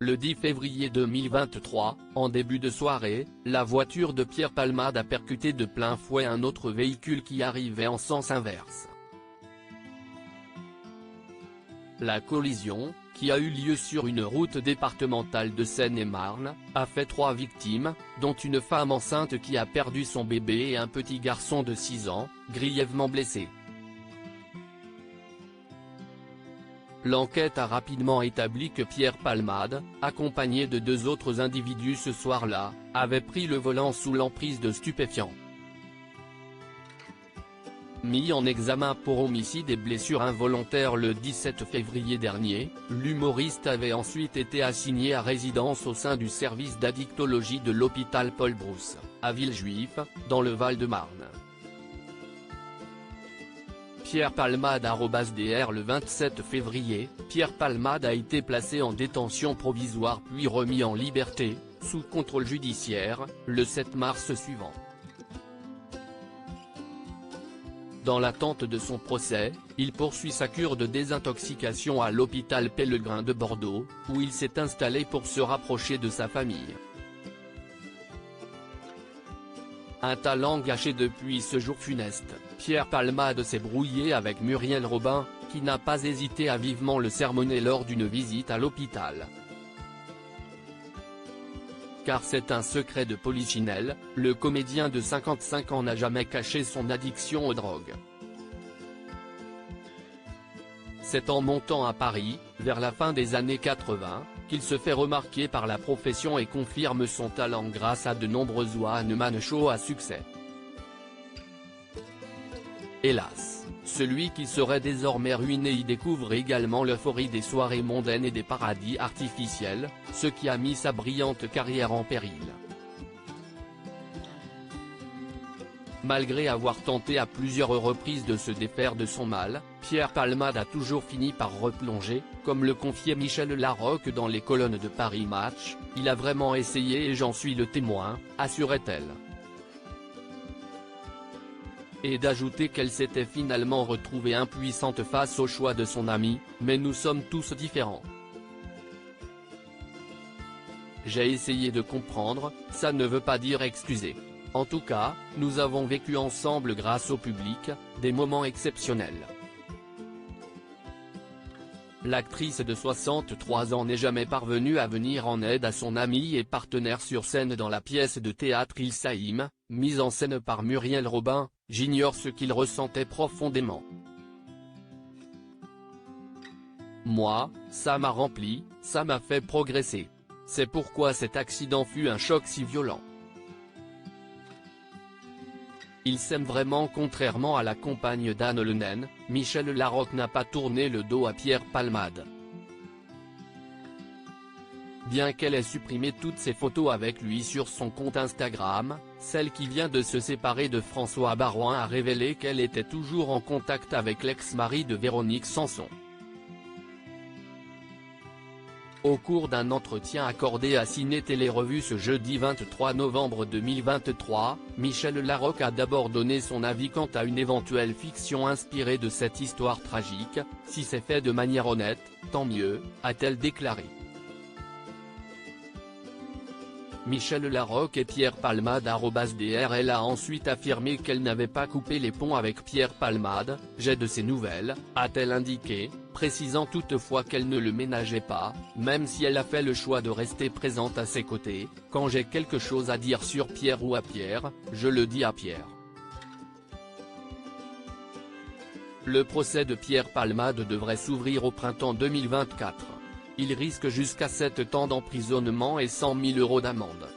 Le 10 février 2023, en début de soirée, la voiture de Pierre Palmade a percuté de plein fouet un autre véhicule qui arrivait en sens inverse. La collision, qui a eu lieu sur une route départementale de Seine-et-Marne, a fait 3 victimes, dont une femme enceinte qui a perdu son bébé et un petit garçon de 6 ans, grièvement blessé. L'enquête a rapidement établi que Pierre Palmade, accompagné de 2 autres individus ce soir-là, avait pris le volant sous l'emprise de stupéfiants. Mis en examen pour homicide et blessure involontaire le 17 février dernier, l'humoriste avait ensuite été assigné à résidence au sein du service d'addictologie de l'hôpital Paul Brousse, à Villejuif, dans le Val-de-Marne. Pierre Palmade @dr Le 27 février, Pierre Palmade a été placé en détention provisoire puis remis en liberté, sous contrôle judiciaire, le 7 mars suivant. Dans l'attente de son procès, il poursuit sa cure de désintoxication à l'hôpital Pellegrin de Bordeaux, où il s'est installé pour se rapprocher de sa famille. Un talent gâché depuis ce jour funeste, Pierre Palmade s'est brouillé avec Muriel Robin, qui n'a pas hésité à vivement le sermonner lors d'une visite à l'hôpital. Car c'est un secret de polichinelle, le comédien de 55 ans n'a jamais caché son addiction aux drogues. C'est en montant à Paris, vers la fin des années 80, qu'il se fait remarquer par la profession et confirme son talent grâce à de nombreux one-man shows à succès. Hélas, celui qui serait désormais ruiné y découvre également l'euphorie des soirées mondaines et des paradis artificiels, ce qui a mis sa brillante carrière en péril. Malgré avoir tenté à plusieurs reprises de se défaire de son mal, Pierre Palmade a toujours fini par replonger, comme le confiait Michel Larocque dans les colonnes de Paris Match, « Il a vraiment essayé et j'en suis le témoin », assurait-elle. Et d'ajouter qu'elle s'était finalement retrouvée impuissante face au choix de son ami, mais nous sommes tous différents. J'ai essayé de comprendre, ça ne veut pas dire excuser. En tout cas, nous avons vécu ensemble grâce au public, des moments exceptionnels. L'actrice de 63 ans n'est jamais parvenue à venir en aide à son ami et partenaire sur scène dans la pièce de théâtre Il Saïm, mise en scène par Muriel Robin. J'ignore ce qu'il ressentait profondément. Moi, ça m'a rempli, ça m'a fait progresser. C'est pourquoi cet accident fut un choc si violent. Il s'aime vraiment. Contrairement à la compagne d'Anne Le Naine, Michel Larocque n'a pas tourné le dos à Pierre Palmade. Bien qu'elle ait supprimé toutes ses photos avec lui sur son compte Instagram, celle qui vient de se séparer de François Baroin a révélé qu'elle était toujours en contact avec l'ex-mari de Véronique Sanson. Au cours d'un entretien accordé à Ciné Télé Revue ce jeudi 23 novembre 2023, Michel Larocque a d'abord donné son avis quant à une éventuelle fiction inspirée de cette histoire tragique. « Si c'est fait de manière honnête, tant mieux », a-t-elle déclaré. Michel Larocque et Pierre Palmade @dr Elle a ensuite affirmé qu'elle n'avait pas coupé les ponts avec Pierre Palmade. « J'ai de ses nouvelles », a-t-elle indiqué, précisant toutefois qu'elle ne le ménageait pas, même si elle a fait le choix de rester présente à ses côtés. « Quand j'ai quelque chose à dire sur Pierre ou à Pierre, je le dis à Pierre. » Le procès de Pierre Palmade devrait s'ouvrir au printemps 2024. Il risque jusqu'à 7 ans d'emprisonnement et 100 000 € d'amende.